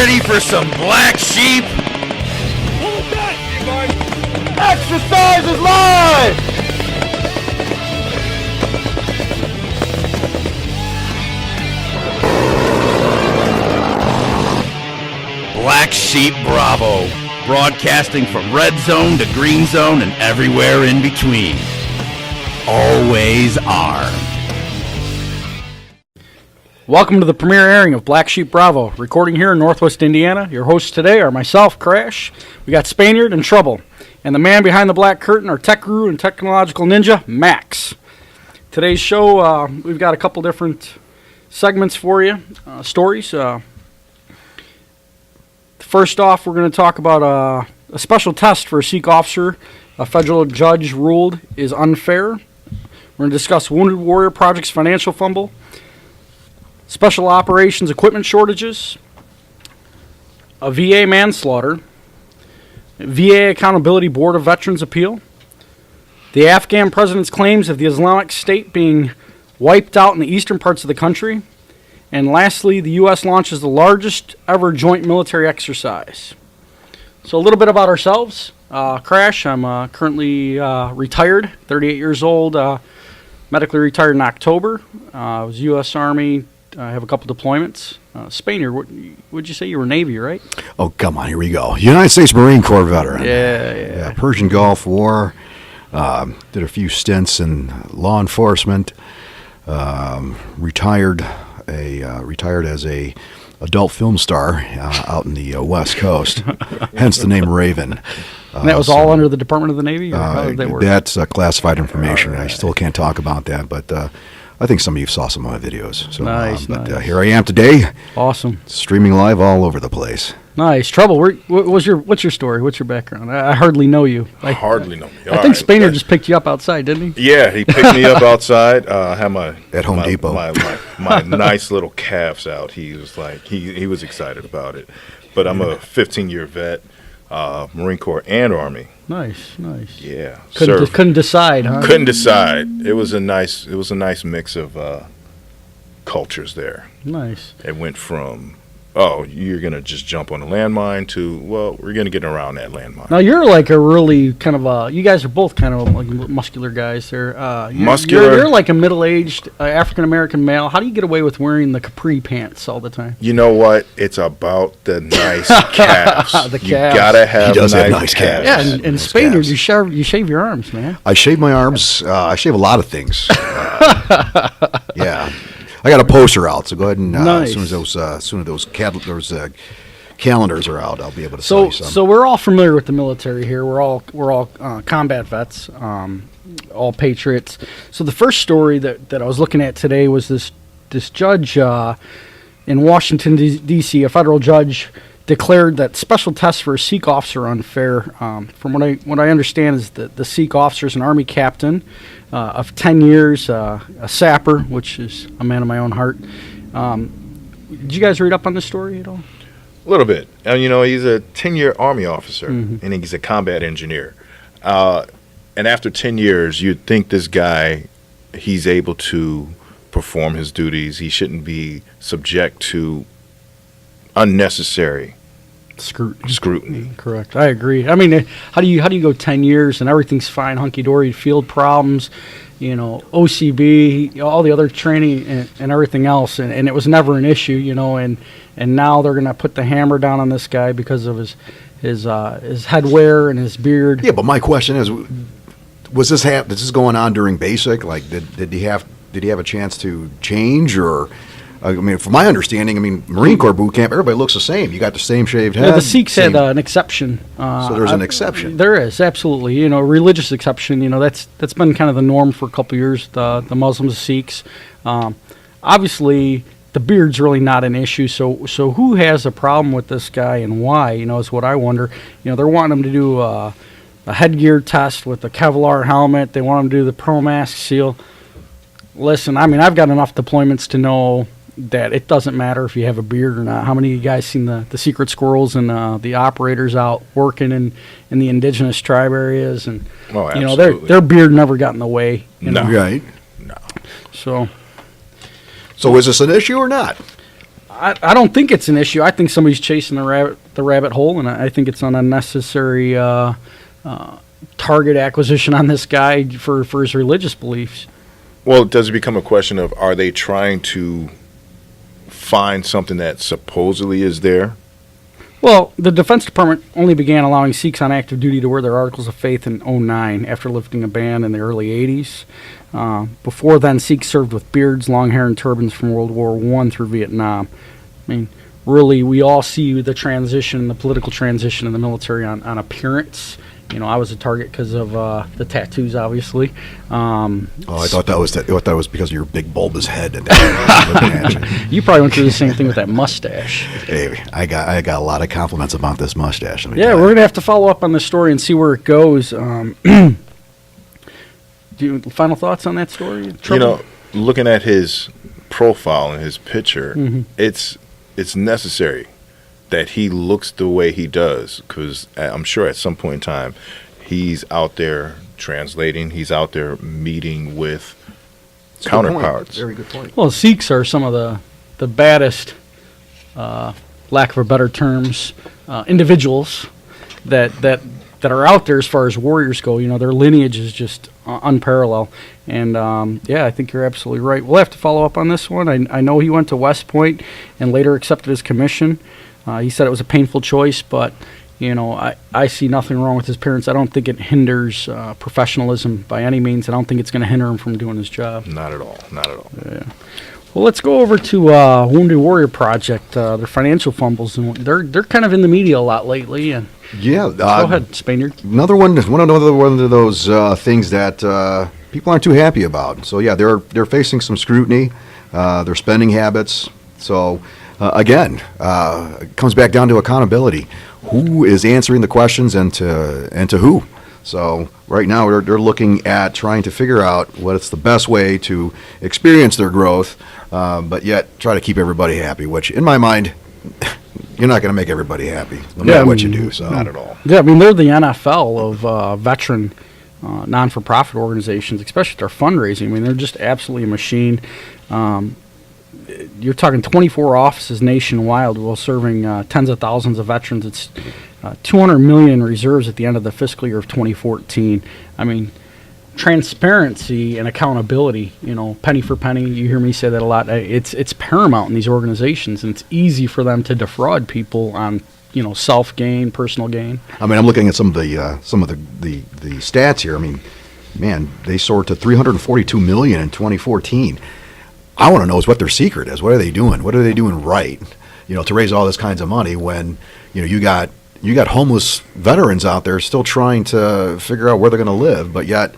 ready for some black sheep? Exercise is live! Black Sheep Bravo, broadcasting from red zone to green zone and everywhere in between. Always armed. Welcome to the premiere airing of Black Sheep Bravo, recording here in Northwest Indiana. Your hosts today are myself, Crash, we got Spaniard and Trouble, and the man behind the black curtain, our tech guru and technological ninja, Max. Today's show, we've got a couple different segments for you, stories. First off, we're going to talk about a special test for a Sikh officer a federal judge ruled is unfair. We're going to discuss Wounded Warrior Project's financial fumble, special operations equipment shortages, a VA manslaughter, VA Accountability Board of Veterans appeal, the Afghan president's claims of the Islamic State being wiped out in the eastern parts of the country, and lastly, the U.S. launches the largest ever joint military exercise. So a little bit about ourselves. Crash, I'm currently retired, 38 years old, medically retired in October. I was U.S. Army. I have a couple deployments. Spaniard, would you say you were Navy, right? Oh, come on, here we go. United States Marine Corps veteran. Yeah. Persian Gulf War. Did a few stints in law enforcement. Retired as a adult film star out in the West Coast. Hence the name Raven. And that was all under the Department of the Navy? Or how did that work? That's classified information. Right. I still can't talk about that, but I think some of you saw some of my videos. So, nice. Here I am today. Awesome. Streaming live all over the place. Nice. Trouble, what's your story? What's your background? I hardly know you. I hardly know me. I think Spaniard just picked you up outside, didn't he? Yeah, he picked me up outside. I had at Home Depot. My nice little calves out. He was like, he was excited about it. But I'm a 15-year vet, Marine Corps and Army. Nice. Yeah. Couldn't decide, huh? Couldn't decide. It was a nice mix of cultures there. Nice. It went from, oh, you're going to just jump on a landmine to, well, we're going to get around that landmine. Now, you're like a really kind of you guys are both kind of like muscular guys there. Muscular? You're like a middle-aged African-American male. How do you get away with wearing the capri pants all the time? You know what? It's about the nice calves. The You calves. got to have He does have nice calves. Yeah, and Spaniard, you shave your arms, man. I shave my arms. I shave a lot of things. Yeah. I got a poster out, so go ahead and nice. as soon as those calendars are out, I'll be able to sell you some. So we're all familiar with the military here. We're all combat vets, all patriots. So the first story that I was looking at today was this judge in Washington D.C. A federal judge declared that special tests for a Sikh officer are unfair. From what I understand is that the Sikh officer is an Army captain of 10 years, a sapper, which is a man of my own heart. Did you guys read up on this story at all? A little bit. And, he's a 10-year Army officer, and he's a combat engineer. And after 10 years, you'd think this guy, he's able to perform his duties. He shouldn't be subject to unnecessary scrutiny. Correct. I agree. I mean, how do you go 10 years and everything's fine, hunky-dory, field problems, OCB, all the other training and everything else, and it was never an issue, and now they're going to put the hammer down on this guy because of his headwear and his beard. Yeah, but my question is, was this going on during basic? Like, did he have a chance to change or? I mean, from my understanding, Marine Corps boot camp, everybody looks the same. You got the same shaved head. Yeah, the Sikhs had an exception. So there's an exception. There is, absolutely. Religious exception. That's been kind of the norm for a couple of years. The Muslims, the Sikhs. Obviously, the beard's really not an issue. So who has a problem with this guy and why? Is what I wonder. They're wanting him to do a headgear test with a Kevlar helmet. They want him to do the Pro Mask seal. Listen, I've got enough deployments to know that it doesn't matter if you have a beard or not. How many of you guys seen the secret squirrels and the operators out working in the indigenous tribe areas? And their beard never got in the way. Right. No. So is this an issue or not? I don't think it's an issue. I think somebody's chasing the rabbit hole, and I think it's an unnecessary target acquisition on this guy for his religious beliefs. Well, does it become a question of, are they trying to find something that supposedly is there? Well, the Defense Department only began allowing Sikhs on active duty to wear their articles of faith in '09 after lifting a ban in the early '80s. Before then, Sikhs served with beards, long hair, and turbans from World War I through Vietnam. I mean, really, we all see the transition, the political transition in the military on appearance. You know, I was a target because of the tattoos, obviously. I thought that was because of your big bulbous head. And you probably went through the same thing with that mustache. Hey, I got a lot of compliments about this mustache. Yeah, we're gonna have to follow up on this story and see where it goes. Final thoughts on that story? You know, looking at his profile and his picture, it's necessary that he looks the way he does, because I'm sure at some point in time he's out there translating, he's out there meeting with counterparts. Very good point. Well, Sikhs are some of the baddest, lack of a better terms, individuals that are out there as far as warriors go. You know, their lineage is just unparalleled. And, I think you're absolutely right. We'll have to follow up on this one. I know he went to West Point and later accepted his commission. He said it was a painful choice, but, you know, I see nothing wrong with his parents. I don't think it hinders professionalism by any means. I don't think it's going to hinder him from doing his job. Not at all. Yeah. Well, let's go over to Wounded Warrior Project, their financial fumbles. And they're kind of in the media a lot lately. And yeah. Go ahead, Spaniard. One of those things that people aren't too happy about. So, yeah, they're facing some scrutiny, their spending habits. So, again, it comes back down to accountability. Who is answering the questions and to who? So right now they're looking at trying to figure out what's the best way to experience their growth, but yet try to keep everybody happy, which in my mind, you're not going to make everybody happy no matter what you do. So not at all. Yeah, I mean, they're the NFL of veteran non-for-profit organizations, especially their fundraising. I mean, they're just absolutely a machine. You're talking 24 offices nationwide while serving tens of thousands of veterans. It's 200 million in reserves at the end of the fiscal year of 2014. I mean, transparency and accountability, you know, penny for penny, you hear me say that a lot. It's paramount in these organizations, and it's easy for them to defraud people on, you know, self-gain, personal gain. I mean, I'm looking at some of the stats here. I mean, man, they soared to 342 million in 2014. I want to know is what their secret is. What are they doing? What are they doing right? You know, to raise all this kinds of money when, you know, you got homeless veterans out there still trying to figure out where they're going to live, but yet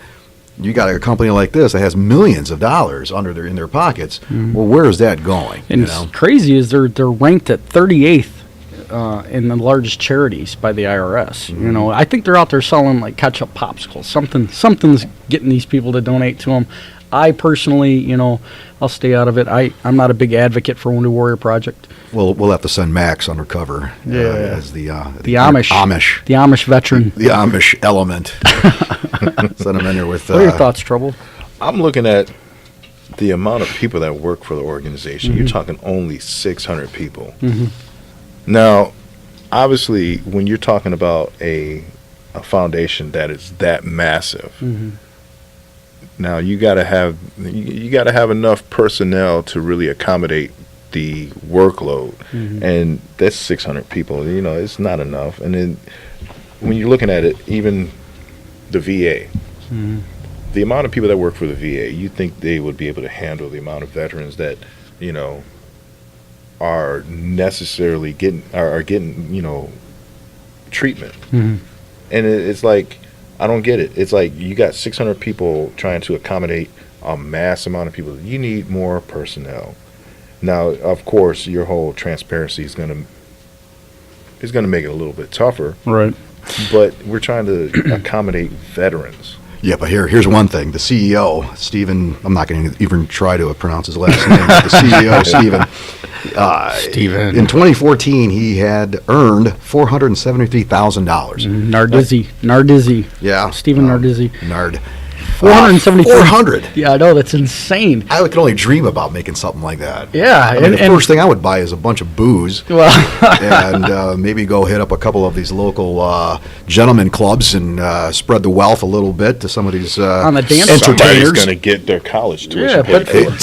you got a company like this that has millions of dollars in their pockets. Well, where is that going? And it's crazy is they're ranked at 38th in the largest charities by the IRS. You know, I think they're out there selling like ketchup popsicles. Something's getting these people to donate to them. I personally, you know, I'll stay out of it. I'm not a big advocate for Wounded Warrior Project. We'll have to send Max undercover as the Amish veteran, the Amish element. Send him in there with. What are your thoughts, Trouble? I'm looking at the amount of people that work for the organization. You're talking only 600 people. Now, obviously, when you're talking about a foundation that is that massive. Now you got to have enough personnel to really accommodate the workload, and that's 600 people. You know, it's not enough. And then when you're looking at it, even the VA, the amount of people that work for the VA, you think they would be able to handle the amount of veterans that, you know, are necessarily getting you know, treatment, and it's like. I don't get it. It's like you got 600 people trying to accommodate a mass amount of people. You need more personnel. Now, of course, your whole transparency is going to make it a little bit tougher. Right. But we're trying to accommodate veterans. Yeah, but here's one thing. The CEO, Stephen, I'm not going to even try to pronounce his last name, but the CEO, Stephen, in 2014, he had earned $473,000. Nardizzi. Yeah. Stephen Nardizzi. Nard. $400. Yeah, I know, that's insane. I could only dream about making something like that. Yeah, I mean, the first thing I would buy is a bunch of booze, well, and maybe go hit up a couple of these local gentlemen clubs and spread the wealth a little bit to some of these on the dance Somebody's entertainers. going to get their college tuition Yeah, paid but- for.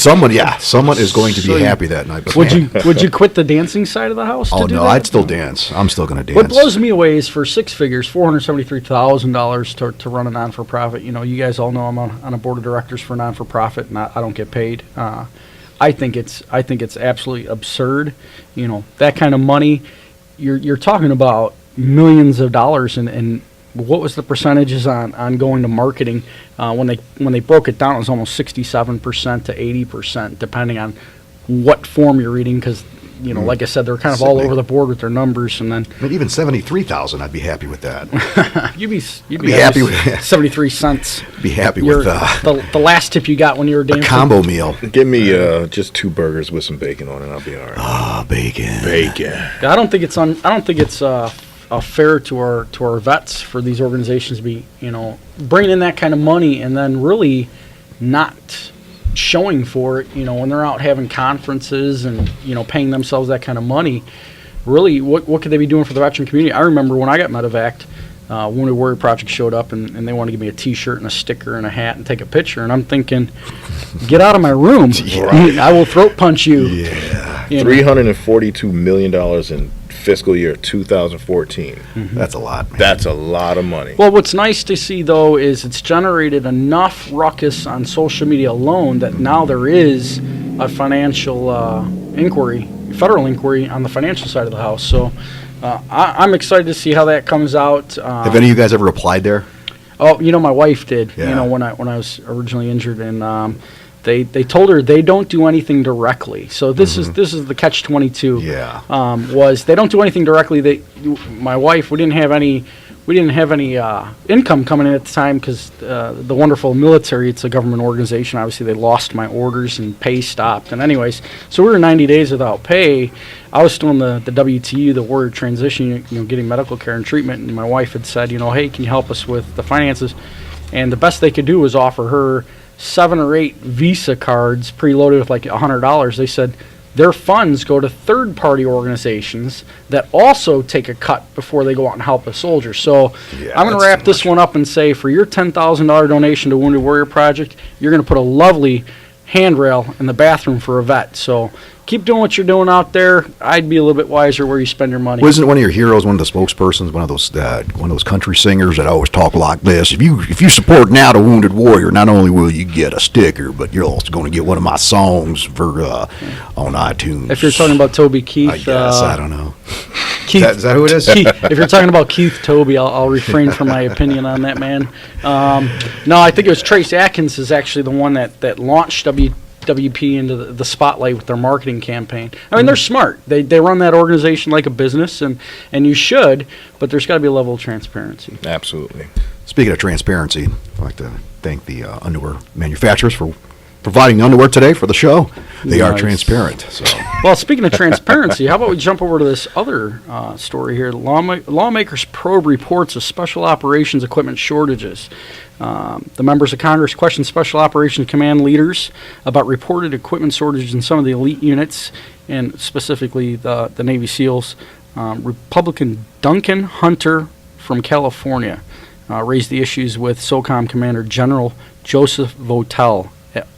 Someone is going to be happy that night. But man, would you quit the dancing side of the house to oh do no, that? I'd still dance. I'm still going to dance. What blows me away is for six figures, $473,000 to run a non-for-profit. You know, you guys all know I'm on a board of directors for a non-for-profit, and I don't get paid. I think it's absolutely absurd. You know, that kind of money, you're talking about millions of dollars, and what was the percentages on going to marketing? When they broke it down, it was almost 67% to 80%, depending on what form you're reading, because you know, like I said, they're kind of all over the board with their numbers, and then I mean, even 73,000, I'd be happy with that. you'd be happy with 73 cents. Be happy Your, with the last tip you got when you were a dancing. combo meal. Give me just 2 burgers with some bacon on it, I'll be all right. Ah, bacon. Bacon. I don't think it's fair to our vets for these organizations to be, you know, bringing in that kind of money and then really not showing for it, you know, when they're out having conferences and, you know, paying themselves that kind of money. Really, what could they be doing for the veteran community? I remember when I got medevaced, Wounded Warrior Project showed up and they wanted to give me a T-shirt and a sticker and a hat and take a picture, and I'm thinking, get out of my room. Right. I will throat punch you. Yeah, You know? $342 million in fiscal year 2014. that's a lot. Man. That's a lot of money. Well, what's nice to see, though, is it's generated enough ruckus on social media alone that now there is a financial federal inquiry on the financial side of the house. So I'm excited to see how that comes out. Have any of you guys ever applied there? Oh, you know, my wife did. Yeah. You know, when I was originally injured, and they told her they don't do anything directly. So this is the catch-22. Yeah. Was they don't do anything directly. My wife, we didn't have any income coming in at the time because the wonderful military, it's a government organization. Obviously, they lost my orders and pay stopped. And anyways, so we were 90 days without pay. I was still in the WTU, the Warrior Transition, you know, getting medical care and treatment. And my wife had said, you know, hey, can you help us with the finances? And the best they could do was offer her 7 or 8 Visa cards preloaded with like $100. They said their funds go to third-party organizations that also take a cut before they go out and help a soldier. So Yeah, I'm going to that's wrap too this much. one up and say for your $10,000 donation to Wounded Warrior Project, you're going to put a lovely handrail in the bathroom for a vet. So keep doing what you're doing out there. I'd be a little bit wiser where you spend your money. Wasn't one of your heroes one of the spokespersons, one of those country singers that always talk like this? If you support now the Wounded Warrior, not only will you get a sticker, but you're also going to get one of my songs for on iTunes. If you're talking about Toby Keith, I guess I don't know. Keith, Is that who it is? Keith, if you're talking about Keith Toby, I'll refrain from my opinion on that man. No, I think it was Trace Atkins is actually the one that launched WP into the spotlight with their marketing campaign. I mean, they're smart. They run that organization like a business, and you should, but there's got to be a level of transparency. Absolutely. Speaking of transparency, I'd like to thank the underwear manufacturers for providing the underwear today for the show. They are Nice. transparent. So Well, speaking of transparency, how about we jump over to this other story here? Lawmakers probe reports of special operations equipment shortages. The members of Congress questioned Special Operations Command leaders about reported equipment shortages in some of the elite units, and specifically the Navy SEALs. Republican Duncan Hunter from California raised the issues with SOCOM Commander General Joseph Votel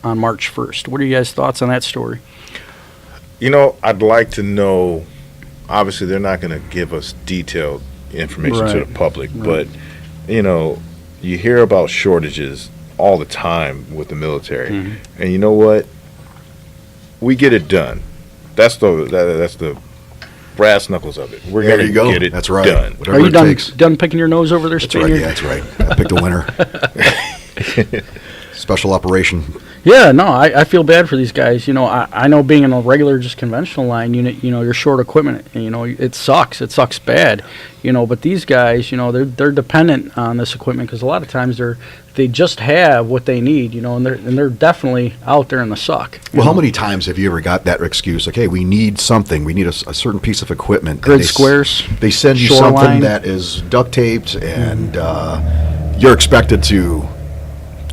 on March 1st. What are you guys' thoughts on that story? You know, I'd like to know, obviously they're not going to give us detailed information to Right. the public, Right. but, you know, you hear about shortages all the time with the military. Mm-hmm. And you know what? We get it done. That's the brass knuckles of it. We're there going you to go. get it That's right. done. Whatever Are you it done takes. done picking your nose over there, That's right. Spaniard? Yeah, that's right. I picked a winner. Special operation. Yeah, no, I feel bad for these guys. You know, I know being in a regular, just conventional line unit, you know, you're short equipment. And, you know, it sucks. It sucks bad. You know, but these guys, you know, they're dependent on this equipment because a lot of times they just have what they need. You know, and they're definitely out there in the suck. Well, how many times have you ever got that excuse? Like, hey, we need something. We need a certain piece of equipment. And Grid they squares, They send you shoreline. something that is duct taped, and you're expected to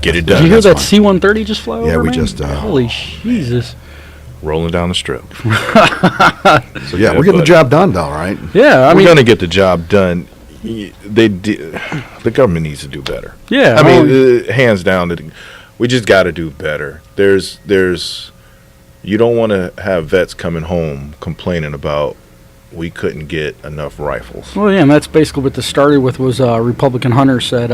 Get it done. Did you hear That's that fine. C-130 just fly over? Yeah, we man? just, Holy Jesus! Rolling down the strip. So yeah, Yeah, we're getting the but- job done, though, right? Yeah, I We're mean, going to get the job done. The government needs to do better. yeah. I mean, hands down, we just got to do better. You don't want to have vets coming home complaining about we couldn't get enough rifles. Well, yeah, and that's basically what this started with. Was Republican Hunter said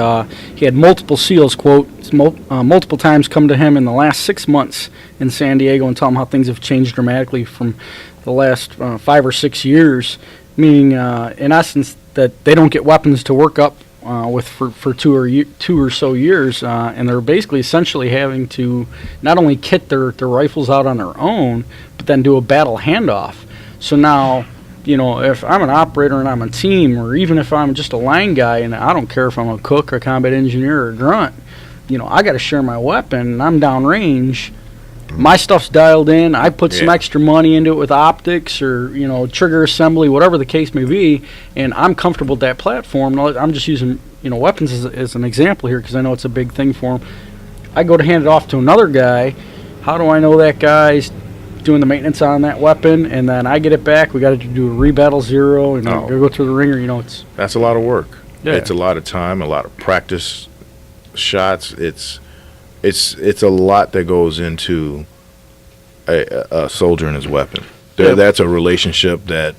he had multiple SEALs, quote, multiple times come to him in the last 6 months in San Diego and tell him how things have changed dramatically from the last 5 or 6 years, meaning in essence that they don't get weapons to work up with for 2 or so years, and they're basically essentially having to not only kit their rifles out on their own, but then do a battle handoff. So now, you know, if I'm an operator and I'm a team, or even if I'm just a line guy, and I don't care if I'm a cook or combat engineer or grunt, you know, I got to share my weapon, and I'm downrange. My stuff's dialed in. I put some extra money into it with optics or, you know, trigger assembly, whatever the case may be, and I'm comfortable with that platform. I'm just using, you know, weapons as an example here because I know it's a big thing for them. I go to hand it off to another guy. How do I know that guy's doing the maintenance on that weapon? And then I get it back. We got to do a rebattle 0 and go through the ringer. You know, That's a lot of work. Yeah. It's a lot of time, a lot of practice shots. It's a lot that goes into a soldier and his weapon. That's a relationship that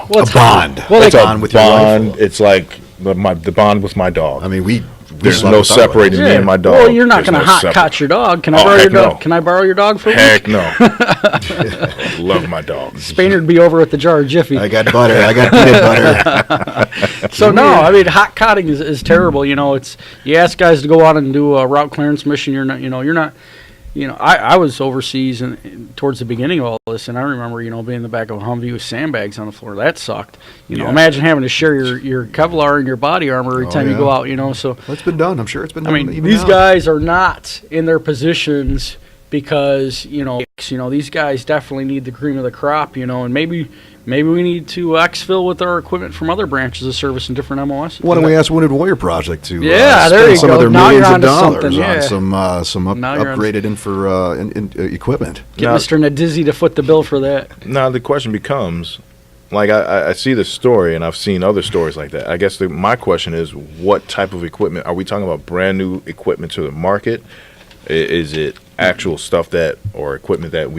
well, A bond. Well, It's they, a bond with your bond. rifle. It's like the bond with my dog. I mean, we There's slept no without weapons. separating me and my dog. Well, you're not There's going to no hot separate. cot your dog. Can I Oh, borrow your heck dog? no. Can I borrow your dog for a week? Heck no. Love my dog. Spain'd be over at the jar of Jiffy. I got butter. I got peanut butter. So no, I mean hot cotting is terrible. You know, it's you ask guys to go out and do a route clearance mission. You're not. You know, I was overseas and towards the beginning of all this, and I remember, you know, being in the back of a Humvee with sandbags on the floor. That sucked. You know, imagine having to share your Kevlar and your body armor every time you go out. You know, so Well, it's been done. I'm sure it's been I done. mean, even these now. guys are not in their positions because you know these guys definitely need the cream of the crop. You know, and maybe we need to exfil with our equipment from other branches of service in different MOS. Why don't we ask Wounded Warrior Project to Yeah, there spend you some go. of their Now you're millions of onto dollars something, yeah. on some Now you're on- upgraded equipment? Get Now- Mr. Nadizzi to foot the bill for that. Now the question becomes, like I see the story and I've seen other stories like that. I guess my question is, what type of equipment are we talking about? Brand new equipment to the market? Is it actual stuff or equipment that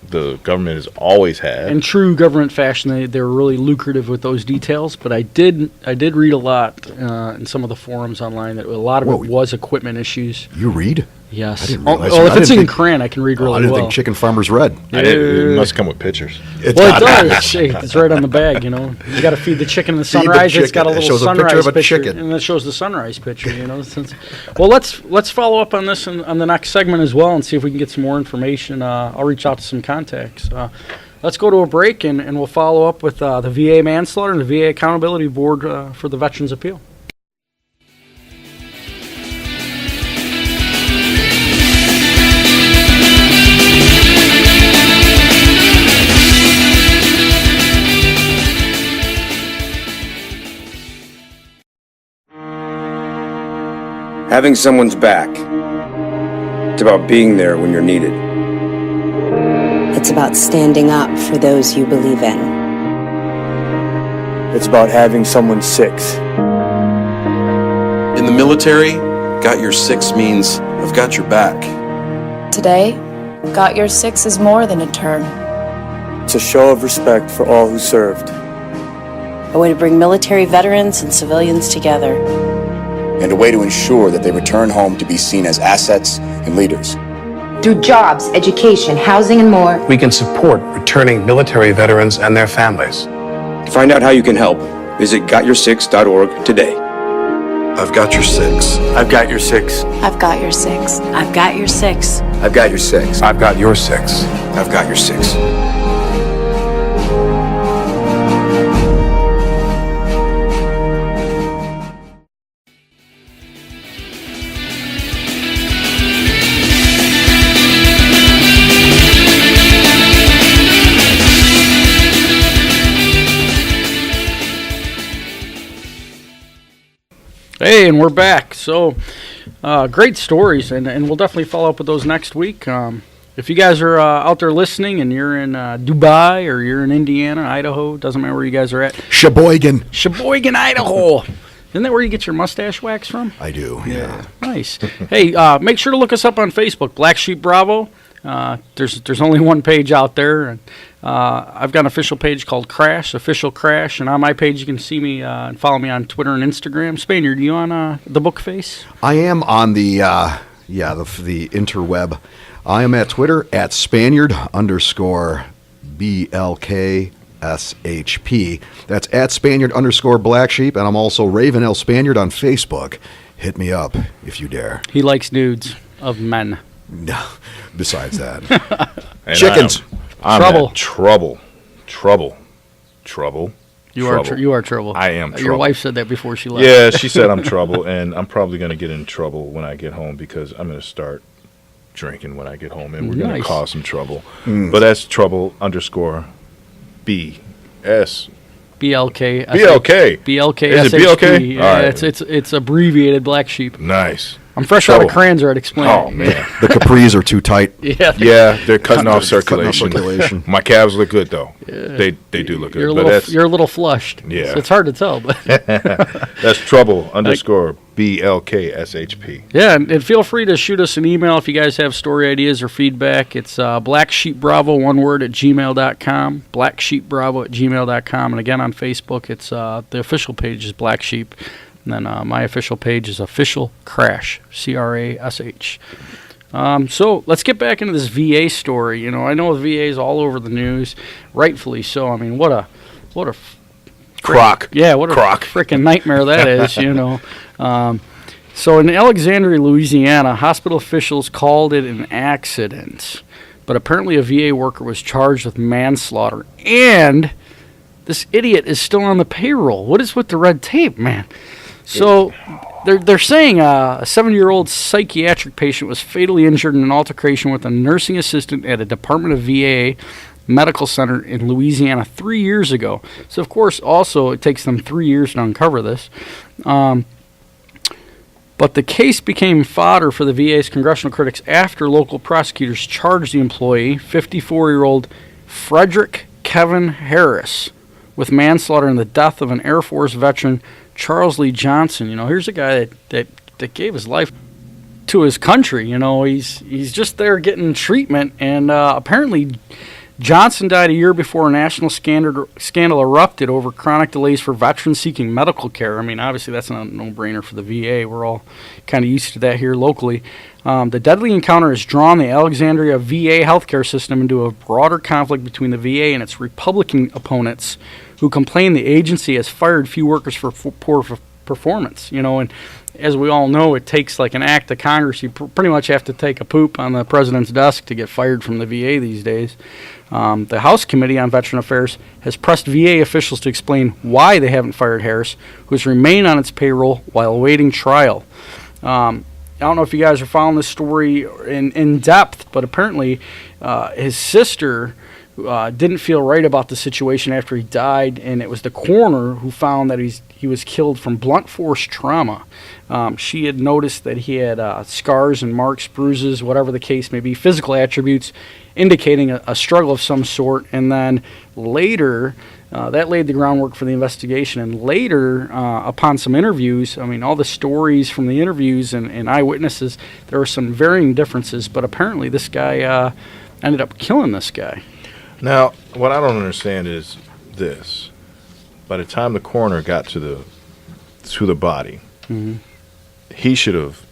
the government has always had? In true government fashion, they were really lucrative with those details. But I did read a lot in some of the forums online that a lot of it was equipment issues. You read? Yes. I didn't realize well, that. if I it's didn't in think- crayon, I can read really I didn't well. think chicken farmers read. It must come with pictures. Well, it does. It's right on the bag, you know. You got to feed the chicken in the Feed the sunrise. It's got a chicken. It little shows a sunrise picture of a chicken. and it shows the sunrise picture. You know. Well, let's follow up on this on the next segment as well and see if we can get some more information. I'll reach out to some contacts. Let's go to a break and we'll follow up with the VA Manslaughter and the VA Accountability Board for the Veterans Appeal. Having someone's back. It's about being there when you're needed. It's about standing up for those you believe in. It's about having someone's six. In the military, got your six means I've got your back. Today, got your six is more than a term. It's a show of respect for all who served. A way to bring military veterans and civilians together. And a way to ensure that they return home to be seen as assets and leaders. Through jobs, education, housing, and more, we can support returning military veterans and their families. To find out how you can help, visit gotyoursix.org today. I've got your six. I've got your six. I've got your six. I've got your six. I've got your six. I've got your six. I've got your six. Hey, and we're back. So Great stories, and we'll definitely follow up with those next week. If you guys are out there listening and you're in Dubai or you're in Indiana, Idaho, doesn't matter where you guys are at. Sheboygan, Idaho. Isn't that where you get your mustache wax from? I do, yeah. Nice. Hey, make sure to look us up on Facebook, BlackSheep Bravo. There's only one page out there, and I've got an official page called Official Crash, and on my page you can see me and follow me on Twitter and Instagram. Spaniard, you on the book face? I am on the interweb. I am at Twitter at Spaniard_BLKSHP. That's at Spaniard_Black Sheep, and I'm also Raven L. Spaniard on Facebook. Hit me up if you dare. He likes nudes of men. No, besides that. Chickens. Trouble. Trouble. You are trouble. I am trouble. Your wife said that before she left. Yeah, she said I'm trouble, and I'm probably going to get in trouble when I get home because I'm going to start drinking when I get home, and we're going to cause some trouble. But that's trouble_BS. BLK. BLK. Is it BLK? Yeah, right. It's abbreviated Black Sheep. Nice. I'm fresh out of Kranzer, I'd explain. Oh, man. The capris are too tight. Yeah, they're cutting off circulation. My calves look good, though. Yeah. They do look good. You're a little flushed. Yeah. So it's hard to tell. But that's trouble_BLKSHP. Yeah, and feel free to shoot us an email if you guys have story ideas or feedback. It's BlackSheepBravo, one word, at gmail.com. BlackSheepBravo@gmail.com. And again, on Facebook, it's the official page is Black Sheep. And then my official page is Official Crash, CRASH. So let's get back into this VA story. You know, I know the VA is all over the news, rightfully so. I mean, what a crock. Yeah, what a freaking nightmare that is. You know. So in Alexandria, Louisiana, hospital officials called it an accident, but apparently a VA worker was charged with manslaughter, and this idiot is still on the payroll. What is with the red tape, man? So they're saying a 7-year-old psychiatric patient was fatally injured in an altercation with a nursing assistant at a Department of VA medical center in Louisiana 3 years ago. So, of course, also it takes them 3 years to uncover this. But the case became fodder for the VA's congressional critics after local prosecutors charged the employee, 54-year-old Frederick Kevin Harris, with manslaughter in the death of an Air Force veteran, Charles Lee Johnson. You know, here's a guy that gave his life to his country. You know, he's just there getting treatment, and apparently Johnson died a year before a national scandal erupted over chronic delays for veterans seeking medical care. I mean, obviously that's not a no-brainer for the VA. We're all kind of used to that here locally. The deadly encounter has drawn the Alexandria VA healthcare system into a broader conflict between the VA and its Republican opponents, who complain the agency has fired few workers for poor performance. You know, and as we all know, it takes like an act of Congress. You pretty much have to take a poop on the president's desk to get fired from the VA these days. The House Committee on Veteran Affairs has pressed VA officials to explain why they haven't fired Harris, who has remained on its payroll while awaiting trial. I don't know if you guys are following this story in depth, but apparently his sister didn't feel right about the situation after he died, and it was the coroner who found that he was killed from blunt force trauma. She had noticed that he had scars and marks, bruises, whatever the case may be, physical attributes indicating a struggle of some sort, and then later that laid the groundwork for the investigation. And later, upon some interviews, I mean, all the stories from the interviews and eyewitnesses, there were some varying differences, but apparently this guy ended up killing this guy. Now, what I don't understand is this. By the time the coroner got to the body, he should have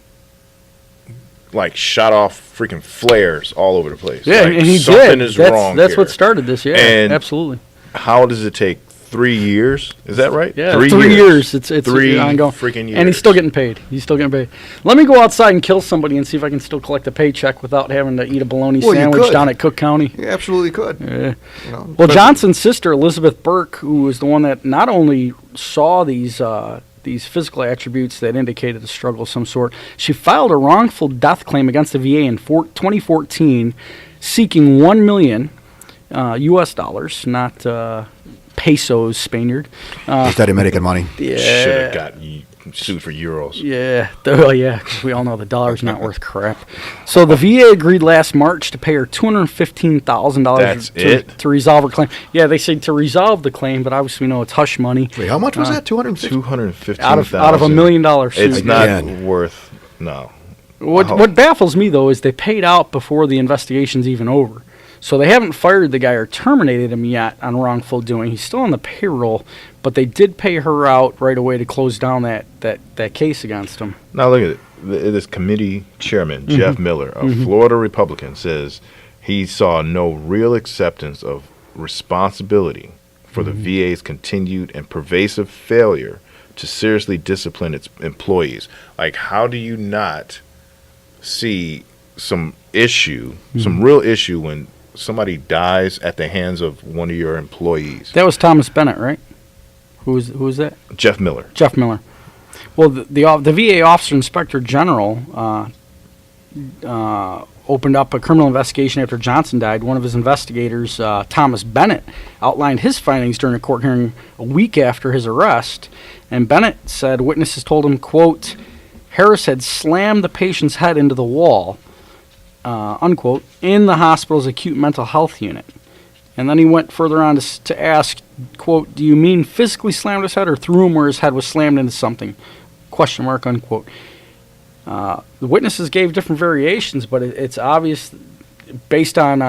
shot off freaking flares all over the place. Yeah, and he something did. Is wrong. That's here. what started this. Yeah, and absolutely. How does it take 3 years? Is that right? Yeah, 3 years. It's 3 ongoing. Freaking years. And he's still getting paid. Let me go outside and kill somebody and see if I can still collect a paycheck without having to eat a bologna sandwich down at Cook County. You absolutely could. Yeah. You know, well, Johnson's sister, Elizabeth Burke, who was the one that not only saw these physical attributes that indicated a struggle of some sort, she filed a wrongful death claim against the VA in 2014, seeking $1 million U.S. dollars, not pesos, Spaniard. Is that American money? Yeah. Should have got sued for euros. Yeah, yeah, 'cause we all know the dollar's not worth crap. So the VA agreed last March to pay her $215,000 to resolve her claim. Yeah, they said to resolve the claim, but obviously we know it's hush money. Wait, how much was that? $215,000 out of $1 million suit. It's not worth no. What baffles me though is they paid out before the investigation's even over. So they haven't fired the guy or terminated him yet on wrongful doing. He's still on the payroll, but they did pay her out right away to close down that case against him. Now look at it. This committee chairman, Jeff Miller, a Florida Republican, says he saw no real acceptance of responsibility for the VA's continued and pervasive failure to seriously discipline its employees. Like, how do you not see some real issue when somebody dies at the hands of one of your employees? That was Thomas Bennett, right? Who was that? Jeff Miller. Jeff Miller. Well, the VA Officer Inspector General opened up a criminal investigation after Johnson died. One of his investigators, Thomas Bennett, outlined his findings during a court hearing a week after his arrest. And Bennett said witnesses told him, quote, Harris had slammed the patient's head into the wall, unquote, in the hospital's acute mental health unit. And then he went further on to ask, quote, do you mean physically slammed his head or threw him where his head was slammed into something? Question mark, unquote. The witnesses gave different variations, but it's obvious based on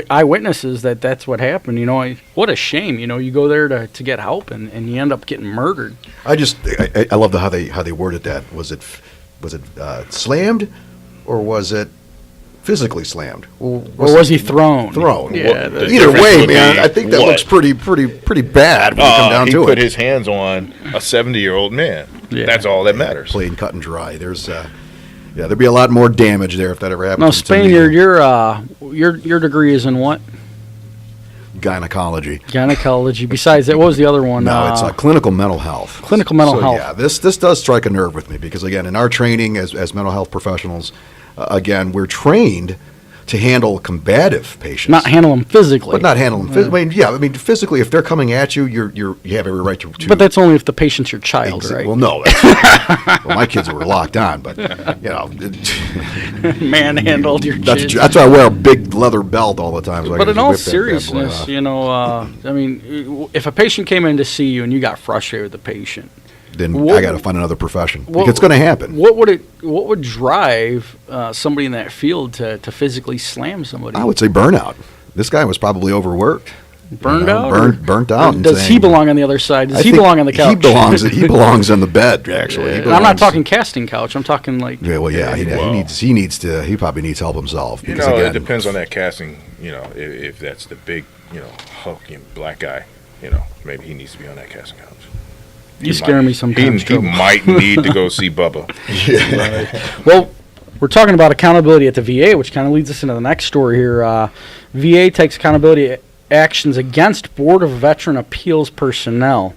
eyewitnesses that that's what happened. You know, what a shame. You know, you go there to get help and you end up getting murdered. I love how they worded that. Was it slammed, or was it physically slammed? Or was he thrown? Thrown. Yeah. Either way, man, I think that looks pretty bad when you come down to it. He put his hands on a 70-year-old man. Yeah. That's all that matters. Plain cut and dry. There's there'd be a lot more damage there if that ever happened. Now, Spaniard, your degree is in what? Gynecology. Besides that, what was the other one? No, it's clinical mental health. Clinical mental health. Yeah, this does strike a nerve with me because, again, in our training as mental health professionals, again, we're trained to handle combative patients. Not handle them physically. But not handle them physically. I mean, physically, if they're coming at you, you have every right to. But that's only if the patient's your child, right? Well, no. Well, my kids were locked on, but, manhandled your kids. That's why I wear a big leather belt all the time. So but in all seriousness, I mean, if a patient came in to see you and you got frustrated with the patient, then I got to find another profession. Because it's going to happen. What would drive somebody in that field to physically slam somebody? I would say burnout. This guy was probably overworked. Burnt out. Does he belong on the other side? Does he belong on the couch? He belongs on the bed. Actually, I'm not talking casting couch. I'm talking like. Yeah, well, yeah. He probably needs help himself. Because, it depends on that casting. If that's the big, hulking black guy, maybe he needs to be on that casting couch. You scare me sometimes. He might need to go see Bubba. Yeah. Right. Well, we're talking about accountability at the VA, which kind of leads us into the next story here. VA takes accountability actions against Board of Veteran Appeals personnel.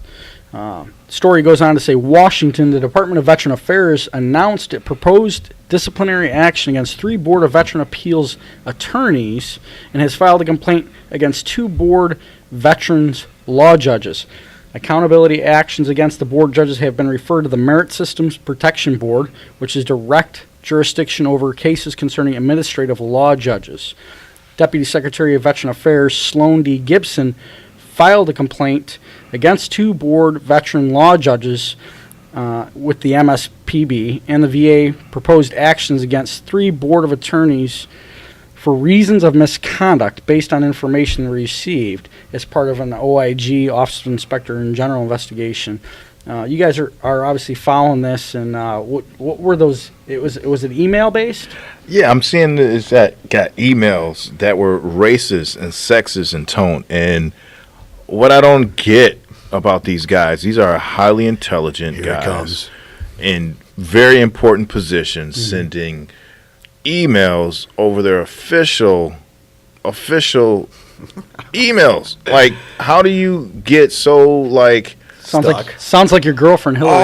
Story goes on to say Washington, the Department of Veteran Affairs, announced it proposed disciplinary action against 3 Board of Veteran Appeals attorneys and has filed a complaint against 2 board veterans law judges. Accountability actions against the board judges have been referred to the Merit Systems Protection Board, which is direct jurisdiction over cases concerning administrative law judges. Deputy Secretary of Veteran Affairs Sloan D. Gibson filed a complaint against 2 board veteran law judges with the MSPB, and the VA proposed actions against 3 board of attorneys for reasons of misconduct based on information received as part of an OIG, Office of Inspector General investigation. You guys are obviously following this, and what were those? Was it email based? Yeah, I'm seeing this that got emails that were racist and sexist in tone. And what I don't get about these guys, these are highly intelligent guys in very important positions, sending emails over their official emails. Like, how do you get so Sounds like your girlfriend Hillary.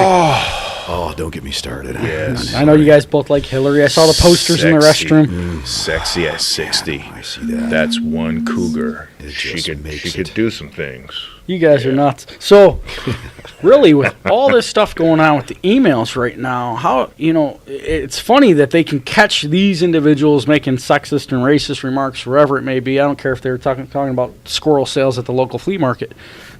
Oh, don't get me started. Yes. I know you guys both like Hillary. I saw the posters in the restroom. Sexy at 60. I see that. That's one cougar. she could do some things. You guys are nuts. So, really, with all this stuff going on with the emails right now, how, it's funny that they can catch these individuals making sexist and racist remarks wherever it may be. I don't care if they're talking about squirrel sales at the local flea market.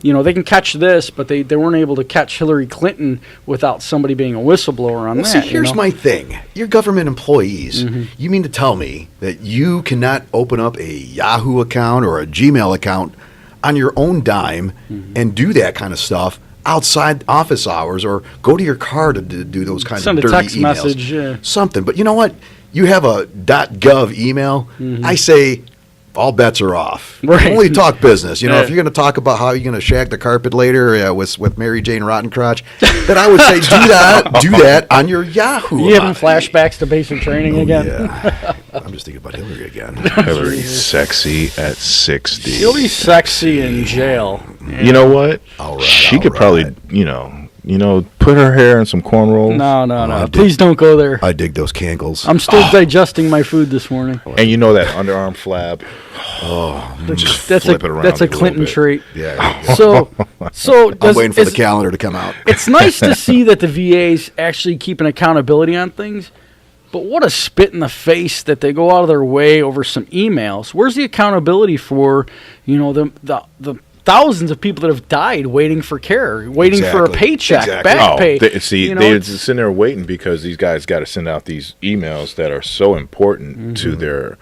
They can catch this, but they weren't able to catch Hillary Clinton without somebody being a whistleblower on that. See, here's my thing. You're government employees. You mean to tell me that you cannot open up a Yahoo account or a Gmail account on your own dime and do that kind of stuff outside office hours, or go to your car to do those kinds of dirty emails? Send a text message. Yeah. Something. But you know what? You have a .gov email. I say all bets are off. Right. Only talk business. If you're going to talk about how you're going to shag the carpet later with Mary Jane Rottencrotch, then I would say do that on your Yahoo. You having flashbacks to basic training again? Yeah. I'm just thinking about Hillary again. Hillary's sexy at 60. She'll be sexy in jail. You know what? All right. She could probably, put her hair in some cornrolls. No. Please don't go there. I dig those Kangles. I'm still digesting my food this morning. And that underarm flab. That's a Clinton trait. Yeah. So I'm waiting for the calendar to come out. It's nice to see that the VA's actually keeping accountability on things, but what a spit in the face that they go out of their way over some emails. Where's the accountability for, the thousands of people that have died waiting for care, waiting for a paycheck, back pay. They're sitting there waiting because these guys got to send out these emails that are so important to their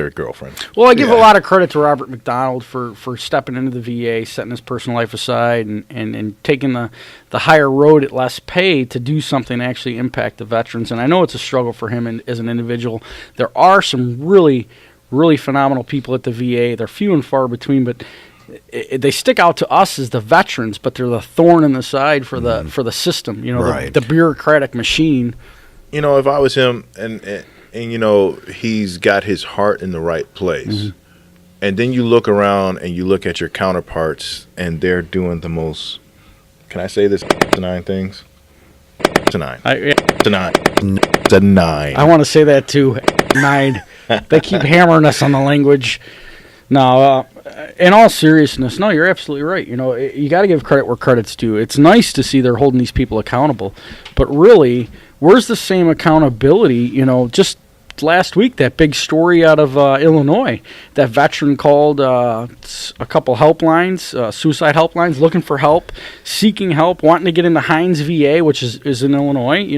girlfriend. Well, I give a lot of credit to Robert McDonald for stepping into the VA, setting his personal life aside, and taking the higher road at less pay to do something to actually impact the veterans. And I know it's a struggle for him as an individual. There are some really, really phenomenal people at the VA. They're few and far between, but they stick out to us as the veterans, but they're the thorn in the side for the system, the bureaucratic machine. If I was him and he's got his heart in the right place. And then you look around and you look at your counterparts and they're doing the most, can I say this, nine things? Nine. I want to say that too. 9. They keep hammering us on the language. No, in all seriousness, no, you're absolutely right. You got to give credit where credit's due. It's nice to see they're holding these people accountable. But really, where's the same accountability, just last week, that big story out of Illinois, that veteran called a couple helplines, suicide helplines, looking for help, seeking help, wanting to get into Hines VA, which is in Illinois,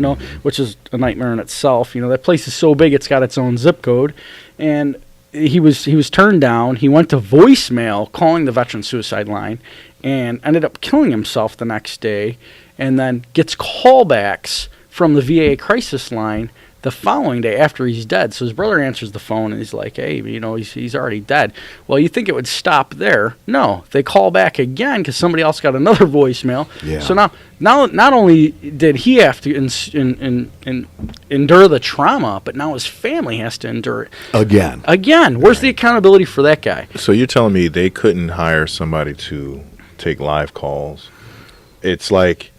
which is a nightmare in itself. That place is so big it's got its own zip code, and he was turned down. He went to voicemail calling the veteran suicide line, and ended up killing himself the next day, and then gets callbacks from the VA crisis line the following day after he's dead. So his brother answers the phone and he's like, hey, he's already dead. Well, you think it would stop there. No, they call back again because somebody else got another voicemail. Yeah. So now not only did he have to endure the trauma, but now his family has to endure it. Again. Where's the accountability for that guy? So you're telling me they couldn't hire somebody to take live calls? It's like,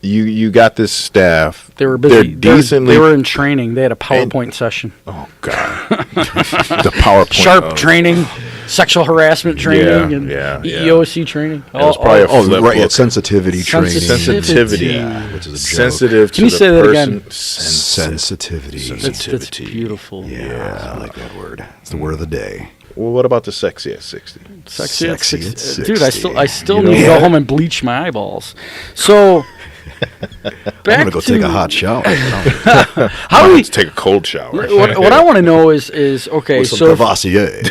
You got this staff. They were busy. They were in training. They had a PowerPoint session. Oh God, the PowerPoint. Sharp training, sexual harassment training, and EEOC training. It was probably sensitivity training. Sensitivity, which is a sensitive. Can you say that again? Sensitivity. That's beautiful. Yeah, I like that word. It's the word of the day. Well, what about the sexy at 60? Sexy at 60. Dude, I still need to go home and bleach my eyeballs. So. I'm gonna go take a hot shower. How do we take a cold shower? What I want to know is okay. With some Crevassier.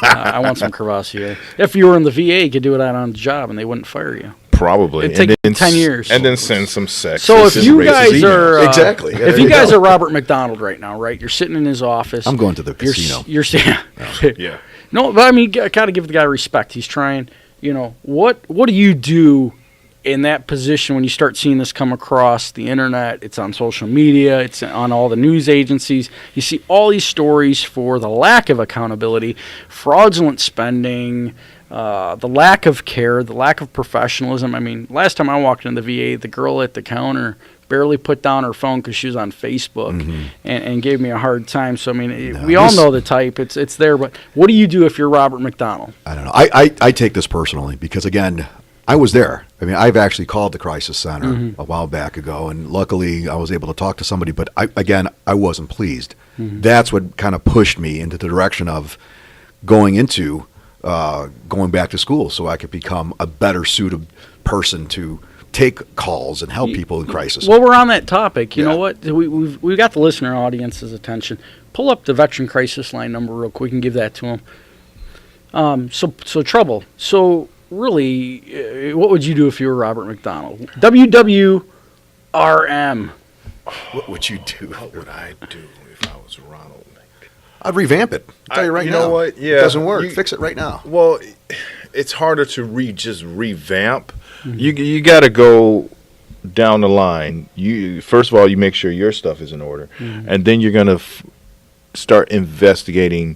I want some Crevassier. If you were in the VA, you could do it out on the job, and they wouldn't fire you. Probably. It'd take 10 years. And then send some sex. So if you guys are if you guys are Robert McDonald right now, right? You're sitting in his office. I'm going to the casino. You're yeah. No, but I mean, gotta give the guy respect. He's trying. What do you do in that position when you start seeing this come across the internet? It's on social media, it's on all the news agencies. You see all these stories for the lack of accountability, fraudulent spending, the lack of care, the lack of professionalism. I mean, last time I walked into the VA, the girl at the counter barely put down her phone because she was on Facebook and gave me a hard time. So, I mean, we all know the type. It's there. But what do you do if you're Robert McDonald? I don't know. I take this personally because, again, I was there. I mean, I've actually called the crisis center a while back ago, and luckily I was able to talk to somebody. But, I wasn't pleased. That's what kind of pushed me into the direction of going back to school so I could become a better suited person to take calls and help people in crisis. Well, we're on that topic. You know what? We've got the listener audience's attention. Pull up the Veteran Crisis Line number real quick and give that to them. So trouble. So really, what would you do if you were Robert McDonald? WWRM. What would you do? What would I do if I was Ronald? I'd revamp it. I'll tell you right now. You know what? Yeah. It doesn't work. Fix it right now. Well, it's harder to just revamp. You got to go down the line. First of all, you make sure your stuff is in order, and then you're going to start investigating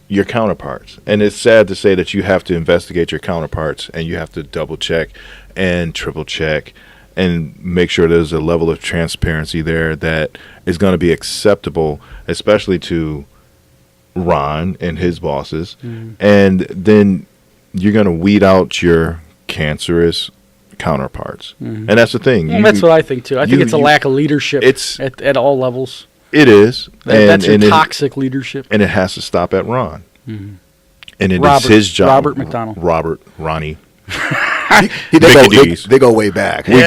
your counterparts. And it's sad to say that you have to investigate your counterparts, and you have to double check and triple check and make sure there's a level of transparency there that is going to be acceptable, especially to Ron and his bosses. And then you're going to weed out your cancerous counterparts. And that's the thing. Well, that's what I think, too. I think it's a lack of leadership at all levels. It is. That's your toxic leadership. And it has to stop at Ron. And it's his job. Robert McDonald. Ronnie. They go way back. You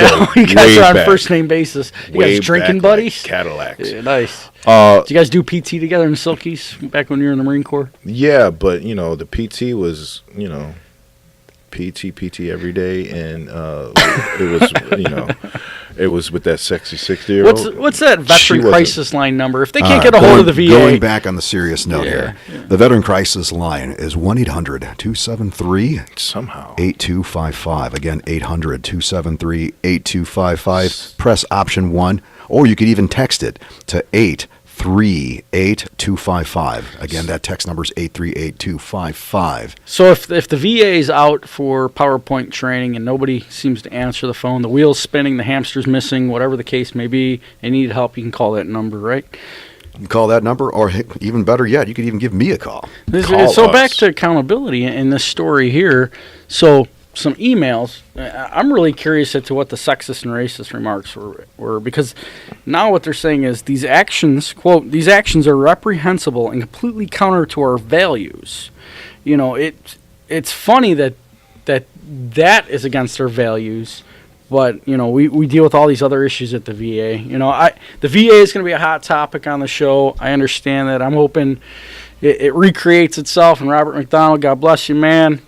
guys are on first name basis. You guys drinking buddies? Like Cadillacs. Yeah, nice. Did you guys do PT together in Silkies back when you were in the Marine Corps? Yeah, but the PT was PT every day, and it was it was with that sexy 60-year-old. What's that Veteran Crisis Line number? If they can't get a hold of the VA. Going back on the serious note here, the Veteran Crisis Line is 1-800-273 somehow 8255. Again, 800-273-8255. Press option 1, or you could even text it to 838-255. Again, that text number is 838-255. So if the VA is out for PowerPoint training and nobody seems to answer the phone, the wheel's spinning, the hamster's missing, whatever the case may be, and need help, you can call that number, right? You can call that number, or even better yet, you could even give me a call. Back to accountability in this story here. So some emails. I'm really curious as to what the sexist and racist remarks were, because now what they're saying is these actions, quote, these actions are reprehensible and completely counter to our values. It's funny that is against our values, but we deal with all these other issues at the VA. The VA is going to be a hot topic on the show. I understand that. I'm hoping it recreates itself. And Robert McDonald, God bless you, man.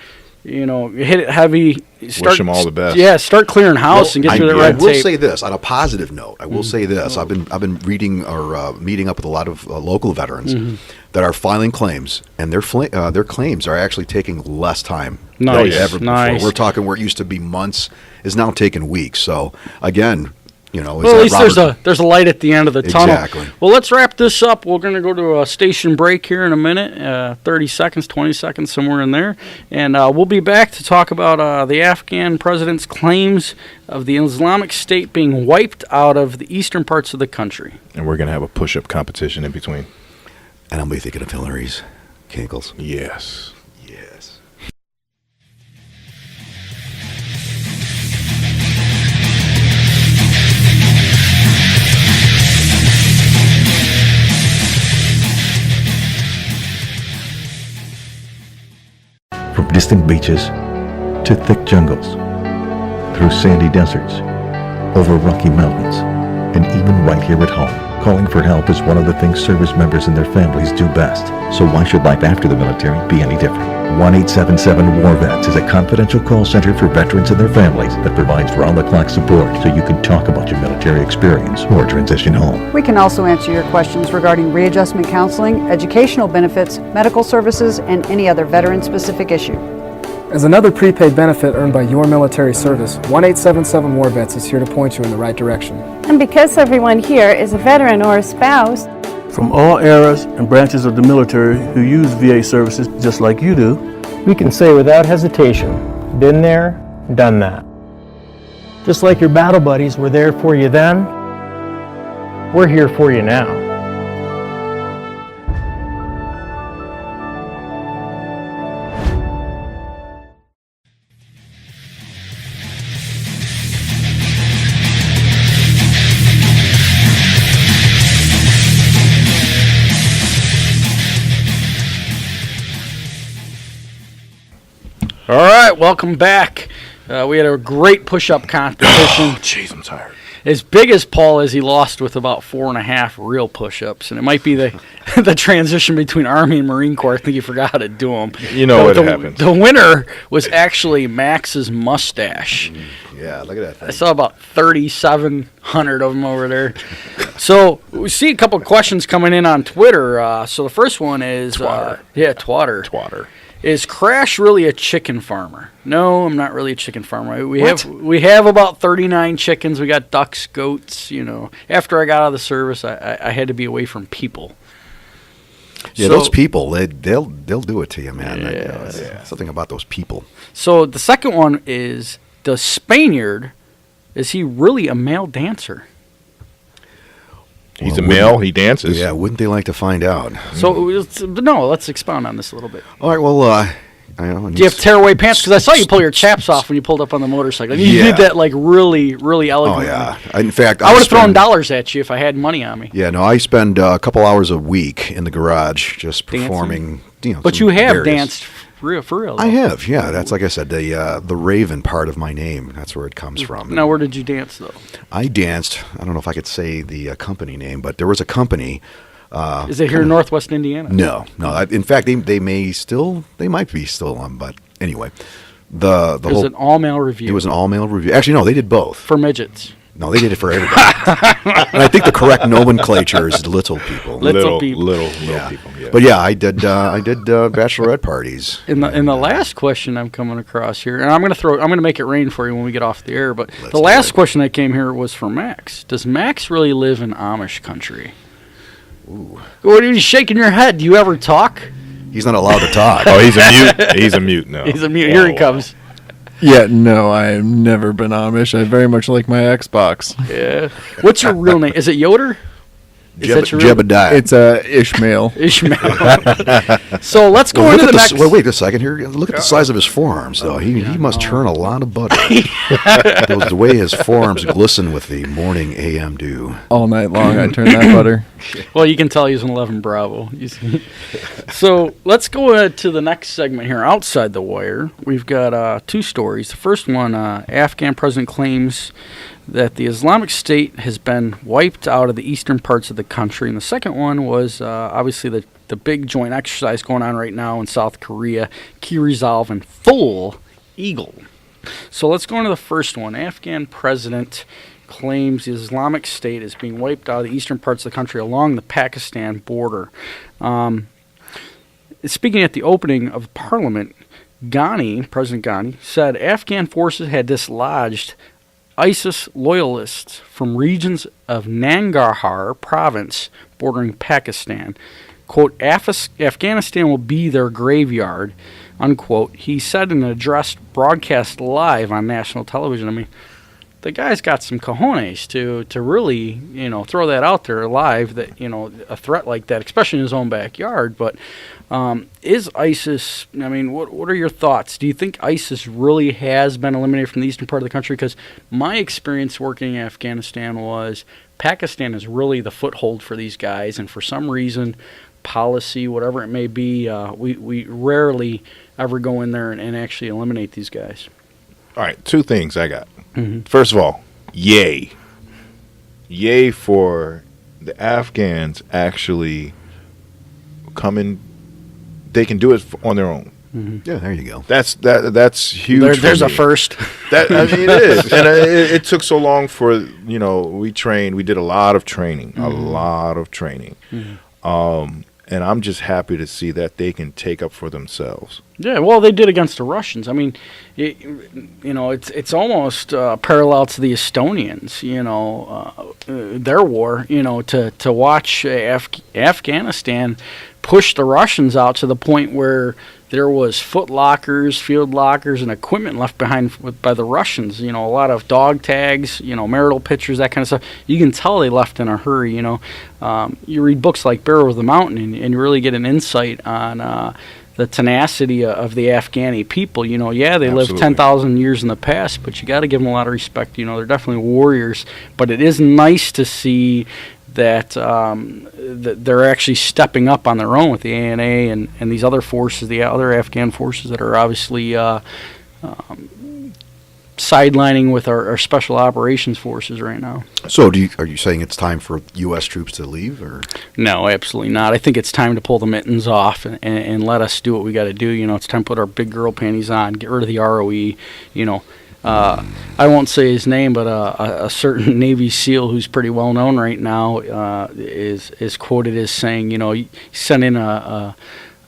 You hit it heavy. Wish him all the best. Yeah, start clearing house and get through the red tape. I will say this on a positive note. I will say this. I've been reading or meeting up with a lot of local veterans that are filing claims, and their claims are actually taking less time than ever before. We're talking where it used to be months is now taking weeks. So again, at least there's a light at the end of the tunnel. Exactly. Well, let's wrap this up. We're going to go to a station break here in a minute, 30 seconds, 20 seconds, somewhere in there. And we'll be back to talk about the Afghan president's claims of the Islamic State being wiped out of the eastern parts of the country. And we're going to have a push-up competition in between. And I'll be thinking of Hillary's cankles. Yes. From distant beaches to thick jungles, through sandy deserts, over rocky mountains, and even right here at home, calling for help is one of the things service members and their families do best. So why should life after the military be any different? 1-877-WAR-VETS is a confidential call center for veterans and their families that provides round-the-clock support so you can talk about your military experience or transition home. We can also answer your questions regarding readjustment counseling, educational benefits, medical services, and any other veteran-specific issue. As another prepaid benefit earned by your military service, 1-877-WAR-VETS is here to point you in the right direction. And because everyone here is a veteran or a spouse, from all eras and branches of the military who use VA services just like you do, we can say without hesitation, been there, done that. Just like your battle buddies were there for you then, We're here for you now. All right, welcome back. We had a great push-up competition. Oh, jeez, I'm tired. As big as Paul is, he lost with about 4.5 real push-ups, and it might be the transition between Army and Marine Corps. I think he forgot how to do them. You know what happened. The winner was actually Max's mustache. Yeah, look at that thing. I saw about 3,700 of them over there. So we see a couple of questions coming in on Twitter. So the first one is... Twatter. Twatter. Is Crash really a chicken farmer? No, I'm not really a chicken farmer. We have about 39 chickens. We got ducks, goats. After I got out of the service, I had to be away from people. Yeah, those people, they'll do it to you, man. Something about those people. So the second one is, the Spaniard, is he really a male dancer? He's a male. He dances. Yeah, wouldn't they like to find out? So, let's expound on this a little bit. All right, well, I know. Do you have tearaway pants? Because I saw you pull your chaps off when you pulled up on the motorcycle. You did that like really, really elegantly. Oh, yeah. In fact, I would have thrown dollars at you if I had money on me. Yeah, no, I spend a couple hours a week in the garage just performing. But you have danced for real, though. I have, yeah. That's, like I said, the Raven part of my name. That's where it comes from. Now, where did you dance, though? I danced, I don't know if I could say the company name, but there was a company. Is it here in Northwest Indiana? No. In fact, they might be still on, but anyway. It was an all-male review. It was an all-male review. Actually, no, they did both. For midgets. No, they did it for everybody. And I think the correct nomenclature is little people. Little people. Yeah. But yeah, I did bachelorette parties. In the last question I'm coming across here, and I'm gonna make it rain for you when we get off the air. But the last question that came here was for Max. Does Max really live in Amish country? Ooh. What are you shaking your head? Do you ever talk? He's not allowed to talk. Oh, he's a mute. He's a mute now. He's a mute. Here he comes. Yeah, no, I've never been Amish. I very much like my Xbox. Yeah. What's your real name? Is it Yoder? Jebediah. It's Ishmael. So let's go into the next. Wait a second here. Look at the size of his forearms, though. He must churn a lot of butter. The way his forearms glisten with the morning AM dew. All night long, I turn that butter. Well, you can tell he's an 11 Bravo. So let's go to the next segment here. Outside the wire, we've got two stories. The first one, Afghan president claims that the Islamic State has been wiped out of the eastern parts of the country. And the second one was obviously the big joint exercise going on right now in South Korea, Key Resolve and Full Eagle. So let's go into the first one. Afghan president claims the Islamic State is being wiped out of the eastern parts of the country along the Pakistan border. Speaking at the opening of Parliament, President Ghani, said Afghan forces had dislodged ISIS loyalists from regions of Nangarhar province bordering Pakistan. Quote, Afghanistan will be their graveyard, unquote. He said in an address broadcast live on national television. I mean, the guy's got some cojones to really, throw that out there live, that, a threat like that, especially in his own backyard. But is ISIS, what are your thoughts? Do you think ISIS really has been eliminated from the eastern part of the country? Because my experience working in Afghanistan was Pakistan is really the foothold for these guys, and for some reason, policy, whatever it may be, we rarely ever go in there and actually eliminate these guys. All right, two things I got. Mm-hmm. First of all, yay. Yay for the Afghans actually coming. They can do it on their own. Mm-hmm. Yeah, there you go. That's huge. There's a first. It is, and it took so long for we trained. We did a lot of training, Mm-hmm. And I'm just happy to see that they can take up for themselves. Yeah, well, they did against the Russians. I mean, it's almost parallel to the Estonians. Their war. To watch Afghanistan push the Russians out to the point where there was foot lockers, field lockers, and equipment left behind by the Russians. A lot of dog tags, marital pictures, that kind of stuff. You can tell they left in a hurry. You read books like Bear of the Mountain, and you really get an insight on the tenacity of the Afghani people. They Absolutely. lived 10,000 years in the past, but you got to give them a lot of respect. They're definitely warriors. But it is nice to see that they're actually stepping up on their own with the ANA and these other forces, the other Afghan forces that are obviously sidelining with our special operations forces right now. So are you saying it's time for U.S. troops to leave? Or No, absolutely not. I think it's time to pull the mittens off and let us do what we got to do. It's time to put our big girl panties on, get rid of the ROE, I won't say his name, but a certain Navy SEAL who's pretty well known right now is quoted as saying, you send in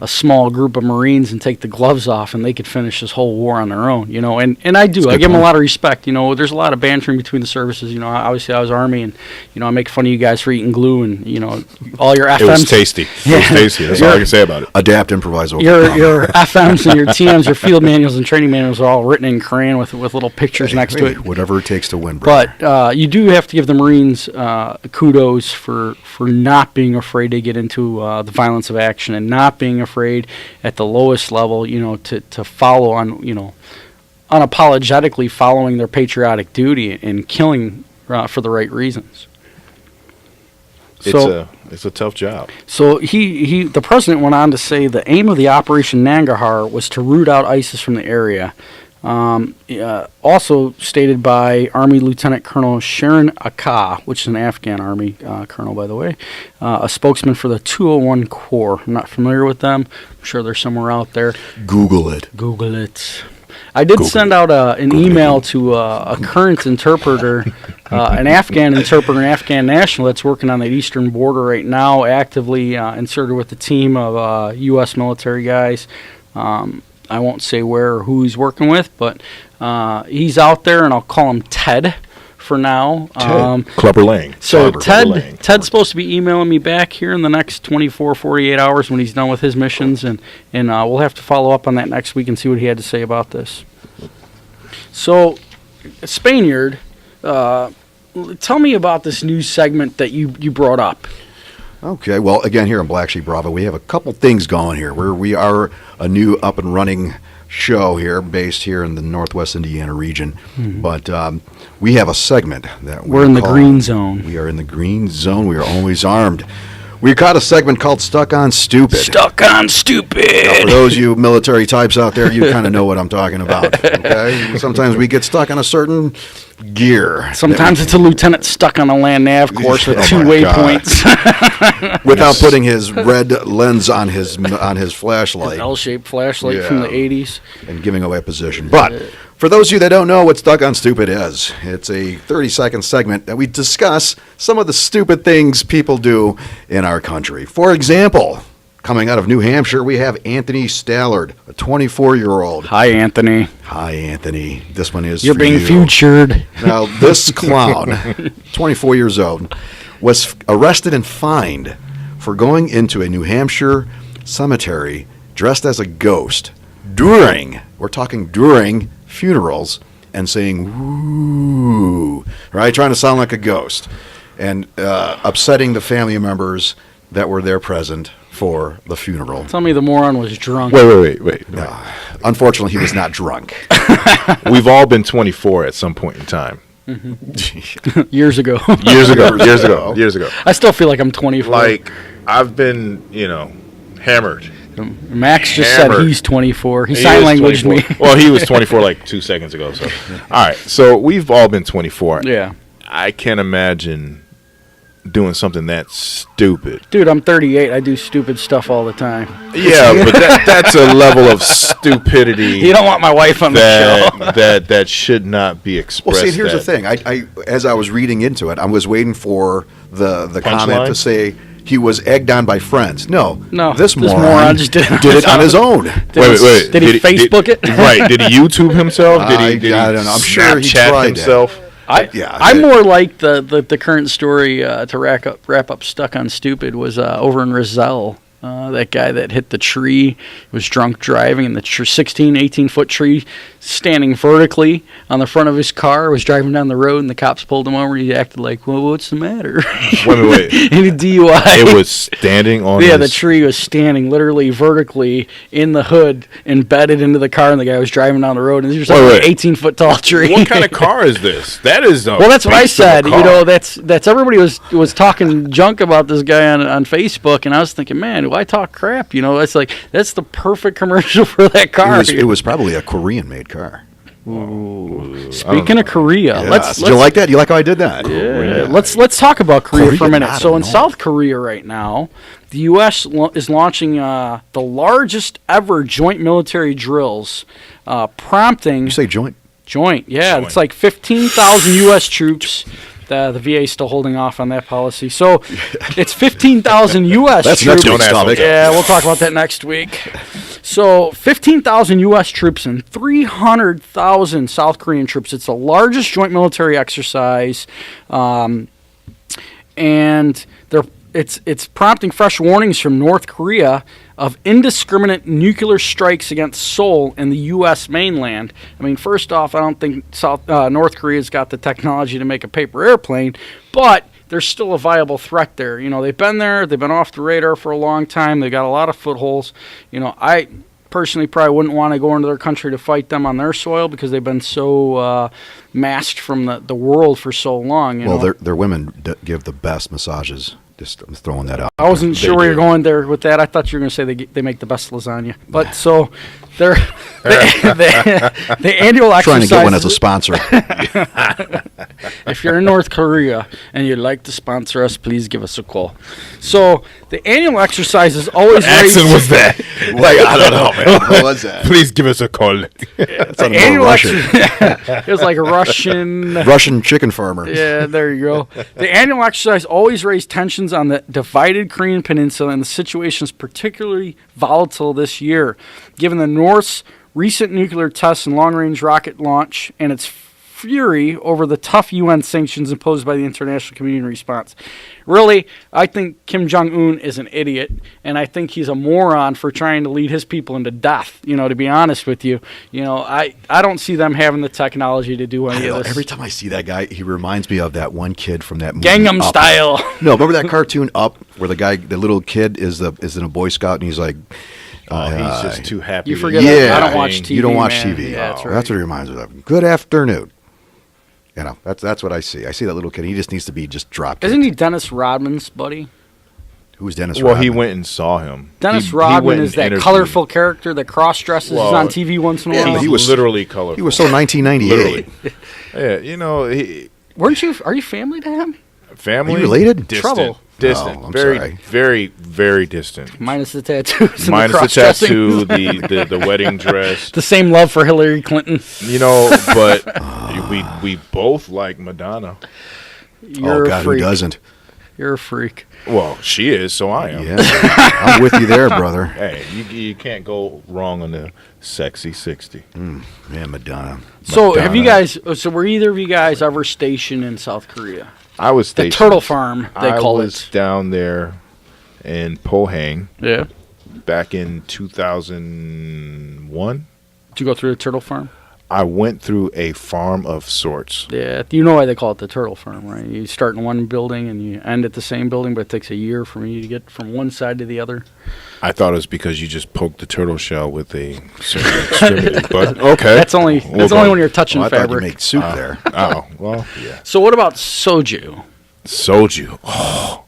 a small group of Marines and take the gloves off, and they could finish this whole war on their own. And I do. I give them a lot of respect. There's a lot of bantering between the services. Obviously I was Army, and I make fun of you guys for eating glue, and all your FMs. It was tasty. Yeah. It was tasty. That's all I can say about it. Adapt, improvise, your FMs and your TMs, your field manuals and training manuals are all written in crayon with little pictures next to it. Whatever it takes to win, brother. But you do have to give the Marines kudos for not being afraid to get into the violence of action and not being afraid at the lowest level, to follow on, unapologetically following their patriotic duty and killing for the right reasons. It's a tough job. So the president went on to say the aim of the Operation Nangarhar was to root out ISIS from the area. Also stated by Army Lieutenant Colonel Sharon Akka, which is an Afghan Army colonel, by the way, a spokesman for the 201 Corps. I'm not familiar with them. I'm sure they're somewhere out there. Google it. I did send out an email to a current interpreter, an Afghan interpreter, an Afghan national that's working on the eastern border right now, actively inserted with the team of U.S. military guys. I won't say where or who he's working with, but he's out there, and I'll call him Ted for now. Clubber Lang. So Ted's supposed to be emailing me back here in the next 24, 48 hours when he's done with his missions, and we'll have to follow up on that next week and see what he had to say about this. So, Spaniard, tell me about this new segment that you brought up. Okay, well, again, here on BlackSheep Bravo, we have a couple things going here. We are a new up-and-running show here, based here in the Northwest Indiana region. Mm-hmm. But we have a segment that we're in the green zone. We are in the green zone. We are always armed. We got a segment called Stuck on Stupid. Stuck on Stupid! Now, for those of you military types out there, you kind of know what I'm talking about. Okay? Sometimes we get stuck on a certain gear. Sometimes it's a lieutenant stuck on a land nav course with 2 waypoints. Without putting his red lens on his flashlight. His L-shaped flashlight from the 80s. And giving away position. But for those of you that don't know what Stuck on Stupid is, it's a 30-second segment that we discuss some of the stupid things people do in our country. For example, coming out of New Hampshire, we have Anthony Stallard, a 24-year-old. Hi, Anthony. Hi, Anthony. This one is You're for being you. featured. Now, this clown, 24 years old, was arrested and fined for going into a New Hampshire cemetery dressed as a ghost during funerals and saying "woo," right, trying to sound like a ghost, and upsetting the family members that were there present for the funeral. Tell me the moron was drunk. Wait. No, unfortunately, he was not drunk. We've all been 24 at some point in time. Mm-hmm. Years ago. Years ago. I still feel like I'm 24. Like, I've been, hammered. Max just said he's 24. He sign languaged me. Well, he was 24 like 2 seconds ago. So, all right. So we've all been 24. Yeah. I can't imagine doing something that stupid. Dude, I'm 38. I do stupid stuff all the time. Yeah, but that's a level of stupidity. You don't want my wife on the show. that should not be expressed. Well, see, here's the thing. I as I was reading into it, I was waiting for the comment to say he was egged on by friends. No. This moron just did it on his own. Wait. Did he Facebook it? Right. Did he YouTube himself? I don't know. I'm sure he tried himself. I'm more like the current story to wrap up Stuck on Stupid was over in Roselle. That guy that hit the tree was drunk driving, and the 18-foot tree standing vertically on the front of his car was driving down the road, and the cops pulled him over. He acted like, well, what's the matter? Wait. In a DUI. It was standing on the tree was standing literally vertically in the hood, embedded into the car, and the guy was driving down the road, and there's like an 18-foot tall tree. What kind of car is this? That is well, that's what I said. That's everybody was talking junk about this guy on Facebook, and I was thinking, man, why talk crap? It's like that's the perfect commercial for that car. It was probably a Korean-made car. Ooh. Speaking of Korea, let's do you like that? You like how I did that? Yeah. Let's talk about Korea for a minute. So in South Korea right now, the U.S. is launching the largest ever joint military drills, prompting. You say joint? Joint, yeah. Joint. It's like 15,000 U.S. troops. The VA is still holding off on that policy. So it's 15,000 U.S. That's troops. next week's topic. Yeah, we'll talk about that next week. So 15,000 U.S. troops and 300,000 South Korean troops. It's the largest joint military exercise, and it's prompting fresh warnings from North Korea of indiscriminate nuclear strikes against Seoul and the U.S. mainland. I mean, first off, I don't think North Korea's got the technology to make a paper airplane, but there's still a viable threat there. They've been there. They've been off the radar for a long time. They've got a lot of footholds. I personally probably wouldn't want to go into their country to fight them on their soil because they've been so masked from the world for so long. Well, their women give the best massages. Just throwing that out. I wasn't sure where you're going there with that. I thought you were going to say they make the best lasagna. But so the annual exercise. Trying to get one as a sponsor. If you're in North Korea and you'd like to sponsor us, please give us a call. So the annual exercise is always. What accent was that? I don't know, man. What was that? Please give us a call. The annual it was like a Russian chicken farmer. Yeah, there you go. The annual exercise always raised tensions on the divided Korean peninsula, and the situation is particularly volatile this year, given the North's recent nuclear tests and long-range rocket launch and its fury over the tough UN sanctions imposed by the international community in response. Really, I think Kim Jong-un is an idiot, and I think he's a moron for trying to lead his people into death, to be honest with you. I don't see them having the technology to do any of this. Every time I see that guy, he reminds me of that one kid from that movie, Gangnam Up. Style. No, remember that cartoon Up, where the little kid is in a Boy Scout, and he's like, he's just too happy. You forget I don't watch TV. You don't watch man. TV. Yeah, that's right. That's what it reminds me of. Good afternoon. That's what I see. I see that little kid. He just needs to be just dropped. Isn't he Dennis Rodman's buddy? Who's Dennis Rodman? Rodman? He went and saw him. Dennis Rodman is that colorful character that cross-dresses on TV once in a while. He was literally colorful. He was so 1998. Yeah, Are you family to him? Family? Are you related? Distant. Trouble. Distant. I'm very, sorry. very, very distant. Minus the tattoos. Minus the tattoo, the wedding dress. The same love for Hillary Clinton. But we both like Madonna. You're God, who doesn't? You're a freak. Well, she is, so I am. Yeah, I'm with you there, brother. Hey, you can't go wrong on the sexy 60. Man, Madonna. So have you guys? So were either of you guys ever stationed in South Korea? I was stationed. The Turtle Farm, they call it. I was down there in Pohang. Yeah. Back in 2001. Did you go through the Turtle Farm? I went through a farm of sorts. Yeah, you know why they call it the Turtle Farm, right? You start in one building and you end at the same building, but it takes a year for you to get from one side to the other. I thought it was because you just poked the turtle shell with a certain extremity, but okay. That's only when you're touching fabric. I thought you make soup there. Oh, well, yeah. So what about soju? Soju. Oh.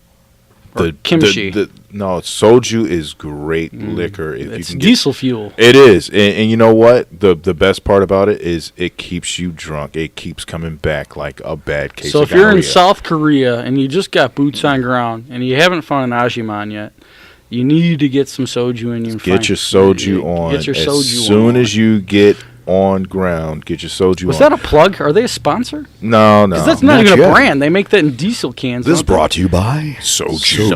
Kimchi. No, soju is great liquor. If it's you can diesel fuel. It is. And you know what? The best part about it is it keeps you drunk. It keeps coming back like a bad case So of if you're in gonorrhea. South Korea and you just got boots on ground and you haven't found an ajiman yet, you need to get some soju in you. Get your soju on. Get your soju on. As soon as you get on ground, get your soju on. Was that a plug? Are they a sponsor? No. Because that's not even a brand. They make that in diesel cans. This is brought to you by Soju.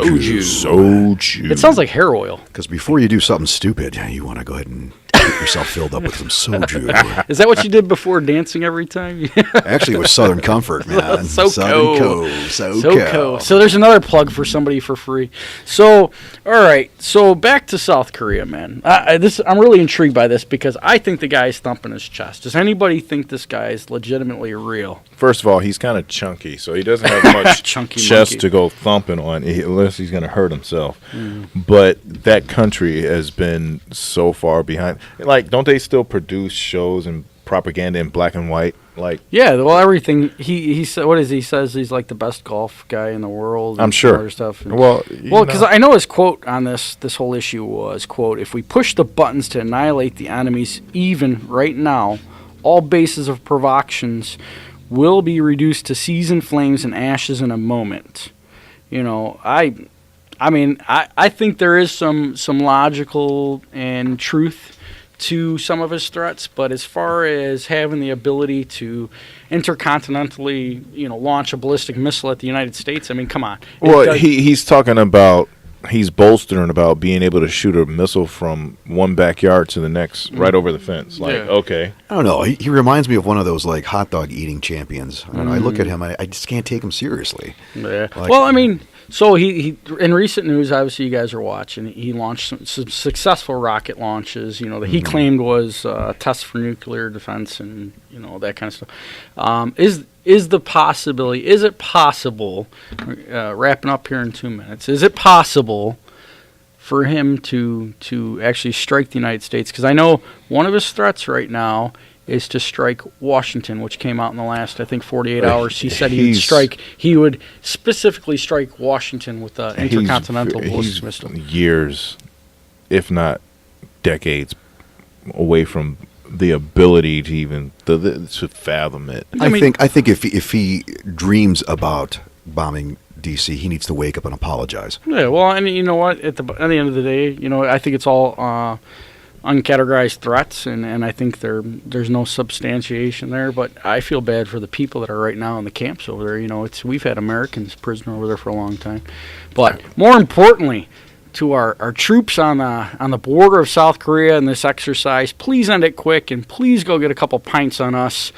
It sounds like hair oil. Because before you do something stupid, you want to go ahead and Get yourself filled up with some soju. Is that what you did before dancing every time? Actually, it was Southern Comfort, man. Southern Cove. SoCo. So there's another plug for somebody for free. So, all right. So back to South Korea, man. I'm really intrigued by this because I think the guy's thumping his chest. Does anybody think this guy is legitimately real? First of all, he's kind of chunky, so he doesn't have much chest monkey to go thumping on unless he's going to hurt himself. But that country has been so far behind. Like, don't they still produce shows and propaganda in black and white? Like, yeah, well, everything he said. What is he says? He's like the best golf guy in the world. I'm sure. Other stuff. Well, because I know his quote on this whole issue was, quote, "If we push the buttons to annihilate the enemies, even right now, all bases of provocations will be reduced to seasoned flames and ashes in a moment." You know, I mean, I think there is some logical and truth to some of his threats, but as far as having the ability to intercontinentally, launch a ballistic missile at the United States, I mean, come on. Well, he's talking about, he's bolstering about being able to shoot a missile from one backyard to the next, right over the fence. Like, okay. I don't know. He reminds me of one of those, like, hot dog eating champions. I don't know. I look at him, I just can't take him seriously. Yeah. Well, I mean, so he in recent news, obviously you guys are watching, he launched some successful rocket launches, that he claimed was tests for nuclear defense and, that kind of stuff. Is it possible, wrapping up here in 2 minutes, is it possible for him to actually strike the United States? Because I know one of his threats right now is to strike Washington, which came out in the last, I think, 48 hours. He said he would specifically strike Washington with an intercontinental ballistic missile. Years, if not decades, away from the ability to even to fathom it. I think if he dreams about bombing D.C., he needs to wake up and apologize. Yeah, well, and you know what? At the end of the day, I think it's all uncategorized threats, and I think there's no substantiation there. But I feel bad for the people that are right now in the camps over there. We've had Americans prisoner over there for a long time. But more importantly, to our troops on the border of South Korea in this exercise, please end it quick, and please go get a couple pints on us.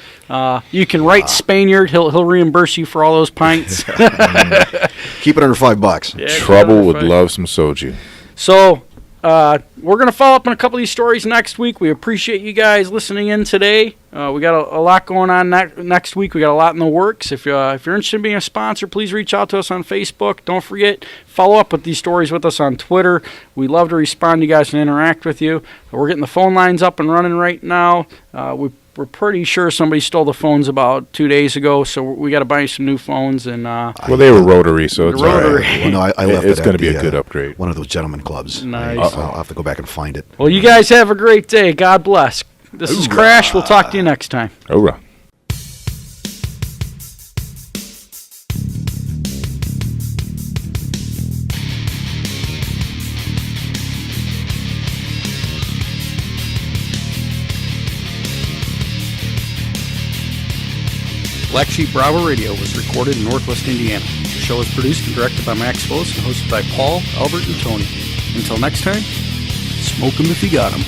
You can write Spaniard; he'll reimburse you for all those pints. Keep it under $5. Yeah, Trouble would love some soju. So. We're going to follow up on a couple of these stories next week. We appreciate you guys listening in today. We got a lot going on next week. We got a lot in the works. If you're interested in being a sponsor, please reach out to us on Facebook. Don't forget, follow up with these stories with us on Twitter. We love to respond to you guys and interact with you. We're getting the phone lines up and running right now. We're pretty sure somebody stole the phones about 2 days ago, so we got to buy some new phones. And well, they were rotary, so it's rotary. All right. Well, no, I left it's it going to at be a good upgrade. One of those gentleman clubs. Nice. I'll have to go back and find it. Well, you guys have a great day. God bless. This is Crash. We'll talk to you next time. Hoorah. Black Sheep Bravo Radio was recorded in Northwest Indiana. The show is produced and directed by Max Foss and hosted by Paul, Albert, and Tony. Until next time, smoke 'em if you got 'em.